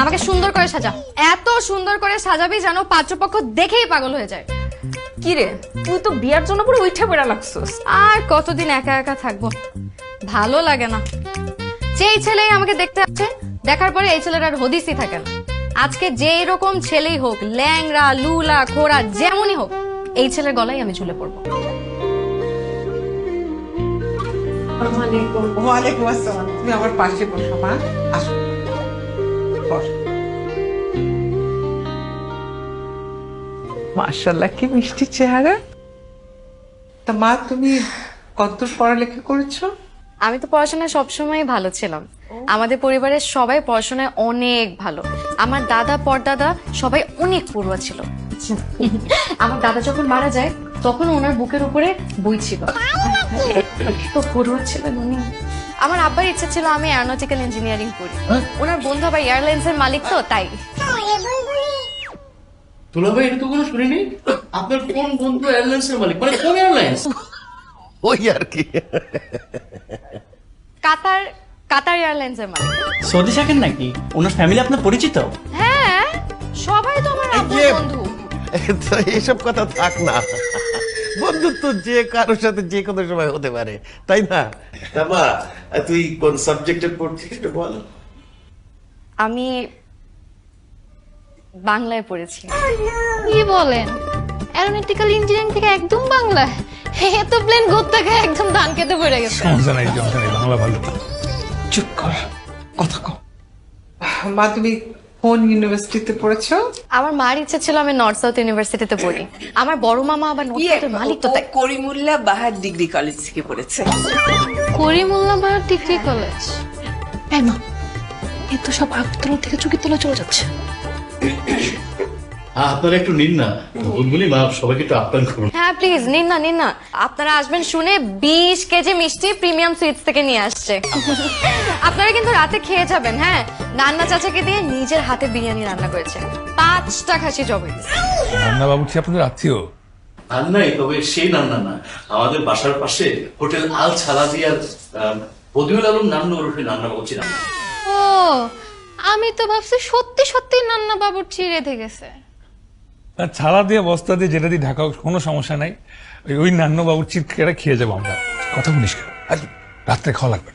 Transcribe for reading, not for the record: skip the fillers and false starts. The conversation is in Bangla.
আমাকে সুন্দর করে সাজা, এত সুন্দর করে সাজাবি যেন পাত্রপক্ষ দেখেই পাগল হয়ে যায়। কি রে, তুই তো বিয়ার জন্য পুরো উঠে পড়া লাগছস। আর কতদিন একা একা থাকবো, ভালো লাগে না। যেই ছেলেই আমাকে দেখতে আসে, দেখার পরে এই ছেলের আর হদিসই থাকে না। আজকে যেই রকম ছেলেই হোক, ল্যাংরা লুলা খোড়া যেমনই হোক, এই ছেলের গলায় আমি ঝুলে পড়বো। ওয়ালাইকুম আসসালাম। তুমি আমার পাশে বসো মা, আসো বস। মাশাআল্লাহ, কি মিষ্টি চেহারা। তা মা, তুমি কতদূর পড়ালেখা করেছো? আমি তো পড়াশোনায় সবসময় ভালো ছিলাম। আমাদের পরিবারের সবাই পড়াশোনায় অনেক ভালো। আমার দাদা পরদাদা সবাই অনেক পড়ুয়া ছিল। আমার দাদা যখন মারা যায় তখন ওনার বুকের উপরে বই ছিল, তো পড়ুয়া ছিলেন উনি। আমার আব্বার ইচ্ছা ছিল আমি এরোনটিক্যাল ইঞ্জিনিয়ারিং পড়ি। ওনার বন্ধু আবার এয়ারলাইন্স এর মালিক, তো তাই। দুলাভাই, এটা তো কোনো শুনিনি। আপনার কোন বন্ধু এয়ারলাইন্স এর মালিক? মানে কোন এয়ারলাইন্স? ওই আর কি। কাতার কাতার এয়ারলাইন্স এর মালিক। সৌদি শাকের নাকি? ওনার ফ্যামিলি আপনার পরিচিত? হ্যাঁ, সবাই তো আমার আব্বুর বন্ধু। তো এসব কথা থাক না, বন্ধুত্ব যে কারোর সাথে যে কোনো সময় হতে পারে, তাই না? মা, তুই কোন সাবজেক্টে পড়ছিস একটু বল। আমি বাংলায় পড়েছি। কি বলেন, এরোনটিক্যাল ইঞ্জিনিয়ারিং থেকে একদম বাংলা? এত প্লেন ঘুরতে গিয়ে একদম ধান খেতে পড়ে গেছে। সমস্যা নাই, বাংলা ভালো। চুপ কর, কথা কও। মা, তুমি কোন ইউনিভার্সিটিতে পড়েছো? আমার মার ইচ্ছা ছিল আমি নর্থ সাউথ ইউনিভার্সিটিতে পড়ি। আমার বড় মামা আবার নর্থ সাউথের মালিক, তো তাই। করিমুল্লাহ বাহার ডিগ্রি কলেজ থেকে পড়েছে। করিমুল্লাহ বাহার ডিগ্রি কলেজ? এই মা, এ তো সব আগতলা থেকে চুকির তলা চলে যাচ্ছে। আপনারা একটু নিন না, বুলবুলি মা, সবাইকে একটু আপ্যায়ন করুন। হ্যাঁ প্লিজ নিন না, নিন না। আপনারা আসবেন শুনে 20 কেজি মিষ্টি প্রিমিয়াম সুইটস থেকে নিয়ে আসছে। আপনারা কিন্তু রাতে খেয়ে যাবেন। হ্যাঁ, নান্না চাচাকে দিয়ে নিজের হাতে বিরিয়ানি রান্না করেছে, 5টা খাসি জবাই। রান্না বাবুর্চি আপনাদের আত্মীয়? রান্নাই, তবে সেই রান্না না। আমাদের বাসার পাশে হোটেল আল ছালাদিয়ার বদিউল আলম নান্ন ওরফে রান্না করছি রান্না। ও, আমি তো ভাবছি সত্যি সত্যি নান্না বাবুর্চি রেঁধে গেছে। আর ছালা দিয়ে বস্তা দিয়ে যেটা দিয়ে ঢাকা, কোনো সমস্যা নাই। ওই নান্ন বাবুর্চির খেয়ে যাবো আমরা। কথা বলিস কেন? আর রাত্রে খাওয়া লাগবে না।